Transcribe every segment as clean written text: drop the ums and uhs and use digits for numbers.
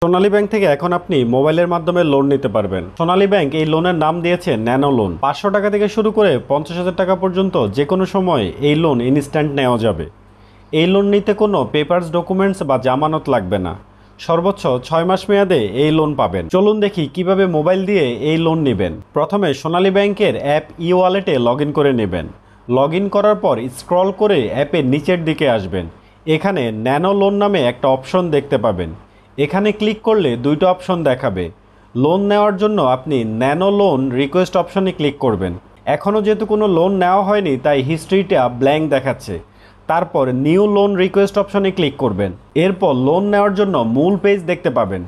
সোনালী bank থেকে এখন আপনি মোবাইলের মাধ্যমে লোন নিতে পারবেন। সোনালী ব্যাংক এই লোনের নাম দিয়েছে ন্যানো লোন। 500 টাকা থেকে শুরু করে 50,000 টাকা পর্যন্ত যে কোনো সময় এই লোন ইনস্ট্যান্ট নেওয়া যাবে। এই লোন নিতে কোনো পেপারস, ডকুমেন্টস বা জামানত লাগবে না। সর্বোচ্চ 6 মাস মেয়াদে এই লোন পাবেন। চলুন দেখি কিভাবে মোবাইল দিয়ে এই লোন নেবেন। প্রথমে সোনালী ব্যাংকের অ্যাপ ই-ওয়ালেটে লগ ইন করে নেবেন। লগ ইন করার পর স্ক্রল করে অ্যাপের নিচের দিকে আসবেন। এখানে ন্যানো লোন নামে একটা অপশন দেখতে পাবেন। এখানে ক্লিক করলে দুইটা অপশন দেখাবে। লোন নেওয়ার জন্য আপনি ন্যানো লোন রিকোয়েস্ট অপশনে ক্লিক করবেন। এখনও যেহেতু কোনো লোন নেওয়া হয়নি তাই হিস্ট্রিটা ব্ল্যাঙ্ক দেখাচ্ছে। তারপর নিউ লোন রিকোয়েস্ট অপশনে ক্লিক করবেন। এরপর লোন নেওয়ার জন্য মূল পেজ দেখতে পাবেন।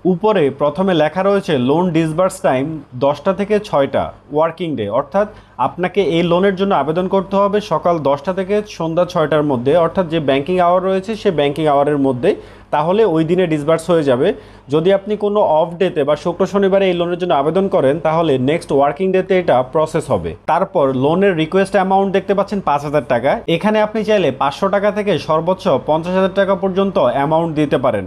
উপরে প্রথমে লেখা রয়েছে লোন ডিসবার্স টাইম 10টা থেকে 6টা ওয়ার্কিং ডে, অর্থাৎ আপনাকে এই লোনের জন্য আবেদন করতে হবে সকাল 10টা থেকে সন্ধ্যা 6টার মধ্যে, অর্থাৎ যে ব্যাংকিং আওয়ার রয়েছে সে ব্যাংকিং আওয়ারের মধ্যে, তাহলে ওই দিনে ডিসবার্স হয়ে যাবে। যদি আপনি কোনো অফ ডেতে বা শুক্র শনিবারে এই লোনের জন্য আবেদন করেন তাহলে নেক্সট ওয়ার্কিং ডেতে এটা প্রসেস হবে। তারপর লোনের রিকোয়েস্ট অ্যামাউন্ট দেখতে পাচ্ছেন 5,000 টাকা। এখানে আপনি চাইলে 500 টাকা থেকে সর্বোচ্চ 50,000 টাকা পর্যন্ত অ্যামাউন্ট দিতে পারেন।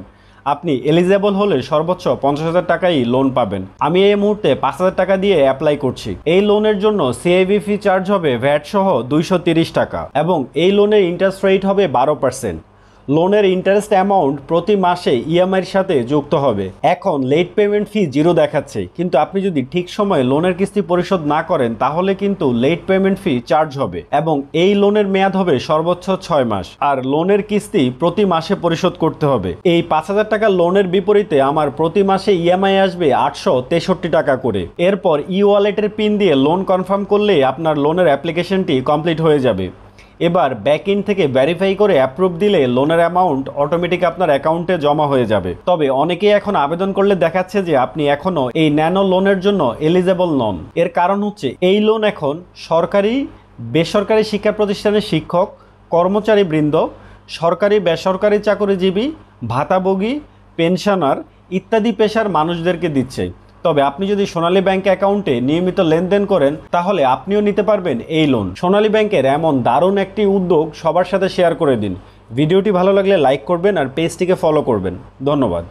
আপনি এলিজেবল হলে সর্বোচ্চ 50,000 টাকাই লোন পাবেন। আমি এই মুহূর্তে 5,000 টাকা দিয়ে অ্যাপ্লাই করছি। এই লোনের জন্য সিআইবি ফি চার্জ হবে ভ্যাট সহ 230 টাকা এবং এই লোনের ইন্টারেস্ট রেট হবে 12%। লোনের ইন্টারেস্ট অ্যামাউন্ট প্রতি মাসে ইএমআইয়ের সাথে যুক্ত হবে। এখন লেট পেমেন্ট ফি 0 দেখাচ্ছে, কিন্তু আপনি যদি ঠিক সময়ে লোনের কিস্তি পরিশোধ না করেন তাহলে কিন্তু লেট পেমেন্ট ফি চার্জ হবে এবং এই লোনের মেয়াদ হবে সর্বোচ্চ 6 মাস আর লোনের কিস্তি প্রতি মাসে পরিশোধ করতে হবে। এই 5,000 টাকা লোনের বিপরীতে আমার প্রতি মাসে ইএমআই আসবে 863 টাকা করে। এরপর ই ওয়ালেটের পিন দিয়ে লোন কনফার্ম করলেই আপনার লোনের অ্যাপ্লিকেশনটি কমপ্লিট হয়ে যাবে। এবার ব্যাকএন্ড থেকে ভেরিফাই করে অ্যাপ্রুভ দিলে লোনের অ্যামাউন্ট অটোমেটিক আপনার অ্যাকাউন্টে জমা হয়ে যাবে। তবে অনেকেই এখন আবেদন করলে দেখাচ্ছে যে আপনি এখনও এই ন্যানো লোনের জন্য এলিজেবল নন। এর কারণ হচ্ছে এই লোন এখন সরকারি, বেসরকারি শিক্ষা প্রতিষ্ঠানের শিক্ষক, কর্মচারী বৃন্দ, সরকারি বেসরকারি চাকরিজীবী, ভাতাভোগী, পেনশনার ইত্যাদি পেশার মানুষদেরকে দিচ্ছে। তবে আপনি যদি সোনালী ব্যাংক অ্যাকাউন্টে নিয়মিত লেনদেন করেন তাহলে আপনিও নিতে পারবেন এই লোন। সোনালী ব্যাংকের এমন দারুণ একটি উদ্যোগ সবার সাথে শেয়ার করে দিন। ভিডিওটি ভালো লাগলে লাইক করবেন আর পেজটিকে ফলো করবেন। ধন্যবাদ।